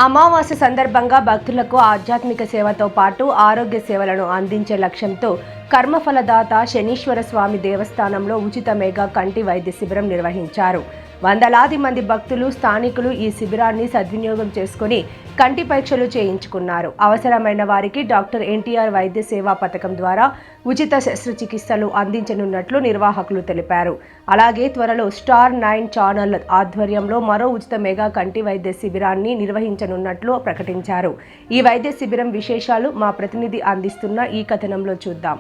అమావాస్య సందర్భంగా భక్తులకు ఆధ్యాత్మిక సేవతో పాటు ఆరోగ్య సేవలను అందించే లక్ష్యంతో కర్మఫలదాత శనీశ్వర స్వామి దేవస్థానంలో ఉచిత మెగా కంటి వైద్య శిబిరం నిర్వహించారు. వందలాది మంది భక్తులు, స్థానికులు ఈ శిబిరాన్ని సద్వినియోగం చేసుకుని కంటి పరీక్షలు చేయించుకున్నారు. అవసరమైన వారికి డాక్టర్ ఎన్టీఆర్ వైద్య సేవా పథకం ద్వారా ఉచిత శస్త్రచికిత్సలు అందించనున్నట్లు నిర్వాహకులు తెలిపారు. అలాగే త్వరలో స్టార్ 9 ఛానల్ ఆధ్వర్యంలో మరో ఉచిత మెగా కంటి వైద్య శిబిరాన్ని నిర్వహించనున్నట్లు ప్రకటించారు. ఈ వైద్య శిబిరం విశేషాలు మా ప్రతినిధి అందిస్తున్న ఈ కథనంలో చూద్దాం.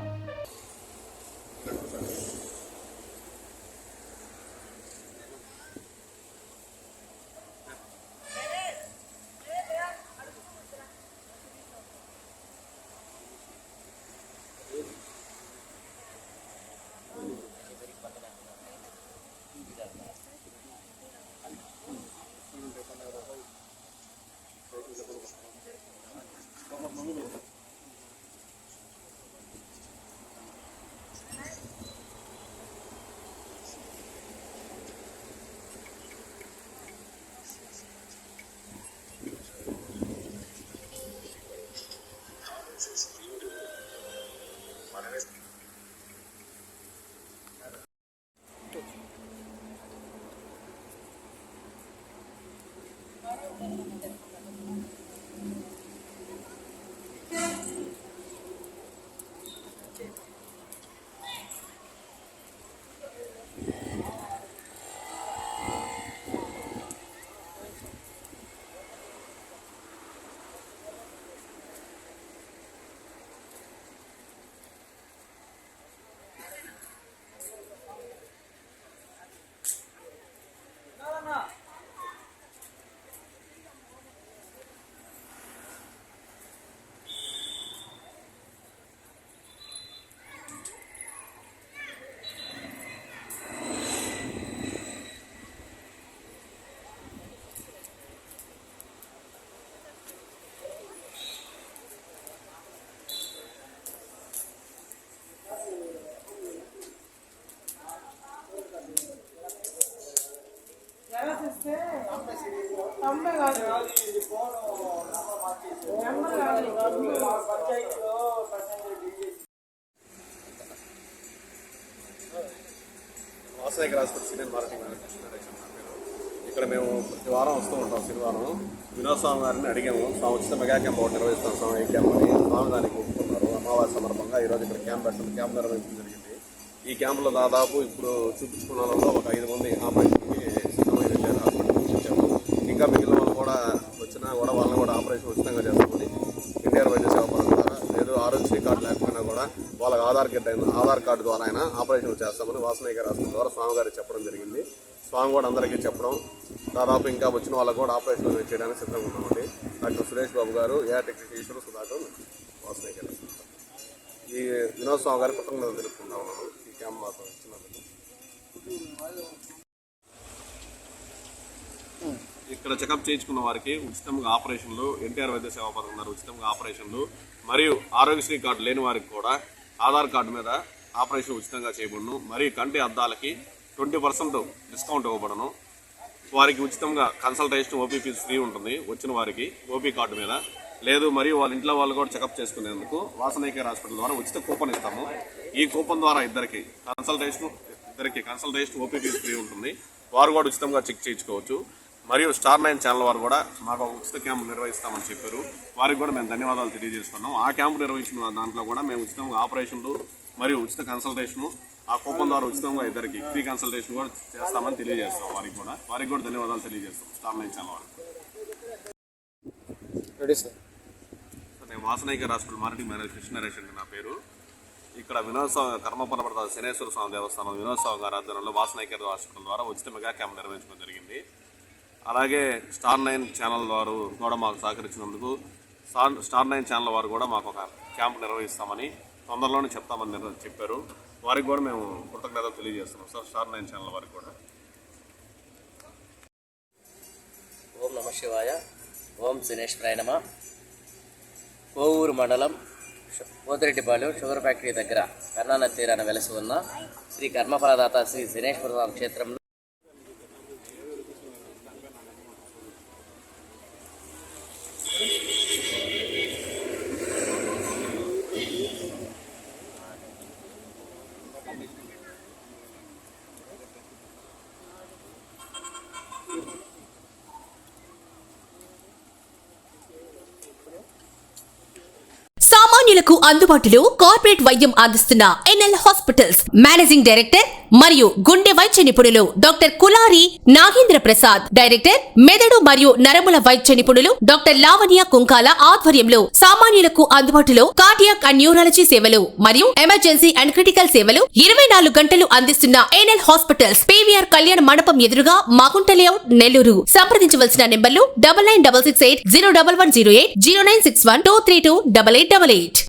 వాసవిక హాస్పిటల్ సీనియర్ మార్కెటింగ్ మేనేజర్ ఇక్కడ మేము ప్రతి వారం వస్తూ ఉంటాం. శనివారం వినోద్ స్వామి గారిని అడిగాము. ఉచిత మెగా క్యాంప్ ఒకటి నిర్వహిస్తాం స్వామి. ఈ క్యాంప్ అని స్వామి దానికి ఒప్పుకున్నారు. అమావాస్య సందర్భంగా ఈరోజు ఇక్కడ క్యాంప్ నిర్వహించడం జరిగింది. ఈ క్యాంపులో దాదాపు ఇప్పుడు చూపించుకున్న వాళ్ళలో ఒక 5 మంది ఆపరేషన్కి సిద్ధమైన హాస్పిటల్ చూపించాము. ఇంకా మిగిలిన వాళ్ళు కూడా వచ్చినా కూడా వాళ్ళని కూడా ఆపరేషన్ ఉచితంగా చేస్తామని ఎన్టీఆర్ వైద్య సేవ పథకం ద్వారా, లేదు ఆరోగ్యశ్రీ కార్డు లేకపోయినా కూడా వాళ్ళకి ఆధార్ కార్డు ద్వారా అయినా ఆపరేషన్ చేస్తామని వాసవిక హాస్పిటల్ ద్వారా స్వామి గారికి చెప్పడం జరిగింది. స్వామి కూడా అందరికీ చెప్పడం, దాదాపు ఇంకా వచ్చిన వాళ్ళకు కూడా ఆపరేషన్ చేయడానికి సిద్ధంగా ఉన్నామండి. డాక్టర్ సురేష్ బాబు గారు, ఏఆర్ టెక్నీషియన్ సుధాకర్, వాసవిక హాస్పిటల్. ఈ వినోద్ స్వామి గారి కృతజ్ఞతలు తెలుపుకుంటా ఉన్నాను ఈ క్యాంప్ మాకు ఇచ్చినందుకు. ఇక్కడ చెకప్ చేయించుకున్న వారికి ఉచితంగా ఆపరేషన్లు, ఎన్టీఆర్ వైద్య సేవా పథకం ద్వారా ఉచితంగా ఆపరేషన్లు, మరియు ఆరోగ్యశ్రీ కార్డు లేని వారికి కూడా ఆధార్ కార్డు మీద ఆపరేషన్ ఉచితంగా చేయబడును. మరియు కంటి అద్దాలకి 20% డిస్కౌంట్ ఇవ్వబడను. వారికి ఉచితంగా కన్సల్టేషన్, ఓపీ ఫీజు ఫ్రీ ఉంటుంది వచ్చిన వారికి ఓపీ కార్డు మీద. లేదు మరియు వాళ్ళ ఇంట్లో వాళ్ళు కూడా చెకప్ చేసుకునేందుకు వాసవిక హాస్పిటల్ ద్వారా ఉచిత కూపన్ ఇస్తాము. ఈ కూపన్ ద్వారా ఇద్దరికి కన్సల్టేషన్ ఓపీ ఫీజు ఫ్రీ ఉంటుంది. వారు కూడా ఉచితంగా చెక్ చేయించుకోవచ్చు. మరియు స్టార్ 9 ఛానల్ వారు కూడా మాకు ఉచిత క్యాంపు నిర్వహిస్తామని చెప్పారు. వారికి కూడా మేము ధన్యవాదాలు తెలియజేస్తున్నాం. ఆ క్యాంపు నిర్వహించిన దాంట్లో కూడా మేము ఉచితంగా ఆపరేషన్లు మరియు ఉచిత కన్సల్టేషను, ఆ కూపన్ ద్వారా ఉచితంగా ఇద్దరికి ఫ్రీ కన్సల్టేషన్ కూడా చేస్తామని తెలియజేస్తాం. వారికి కూడా ధన్యవాదాలు తెలియజేస్తాం స్టార్ 9 ఛానల్ వారికి. నేను వాసవిక హాస్పిటల్ మార్కెటింగ్ మేనేజర్ కృష్ణారెడ్డి అండి నా పేరు. ఇక్కడ వినోద్ కర్మఫలదాత శనేశ్వర స్వామి దేవస్థానం వినోద్ స్వామి గారి ఆధ్వర్యంలో వాసవిక హాస్పిటల్ ద్వారా ఉచిత మెగా క్యాంప్ నిర్వహించడం జరిగింది. అలాగే స్టార్ 9 ఛానల్ వారు కూడా మాకు సహకరించినందుకు స్టార్ 9 ఛానల్ వారు కూడా మాకు ఒక క్యాంప్ నిర్వహిస్తామని తొందరలోనే చెప్తామని చెప్పారు. వారికి కూడా మేము కృతజ్ఞతలు తెలియజేస్తున్నాం సార్ స్టార్ 9 ఛానల్ వారికి కూడా. ఓం నమః శివాయ. ఓం శనేశ్వరాయ నమః. కోవూరు మండలం పోతిరెడ్డిపాలెం షుగర్ ఫ్యాక్టరీ దగ్గర కర్ణానది తీరాన వెలసి ఉన్న శ్రీ కర్మఫలదాత శ్రీ శనేశ్వర స్వామి క్షేత్రంలో సామాన్యులకు అందుబాటులో కార్పొరేట్ వైద్యం అందిస్తున్న ఎన్ఎల్ హాస్పిటల్స్ మేనేజింగ్ డైరెక్టర్ మరియు గుండె వైద్య నిపుణులు డాక్టర్ కులారి నాగేంద్ర ప్రసాద్, డైరెక్టర్ మెదడు మరియు నరముల వైద్య నిపుణులు డాక్టర్ లావణ్య కుంకాల ఆధ్వర్యంలో సామాన్యులకు అందుబాటులో కార్డియాక్ అండ్ న్యూరాలజీ సేవలు మరియు ఎమర్జెన్సీ అండ్ క్రిటికల్ సేవలు 24 గంటలు అందిస్తున్న ఎన్ఎల్ హాస్పిటల్స్ పీవీఆర్ కళ్యాణ మండపం ఎదురుగా మాగుంట లేఅవుట్, నెల్లూరు. సంప్రదించవలసిన నెంబర్లు 9966801108, 0961232888.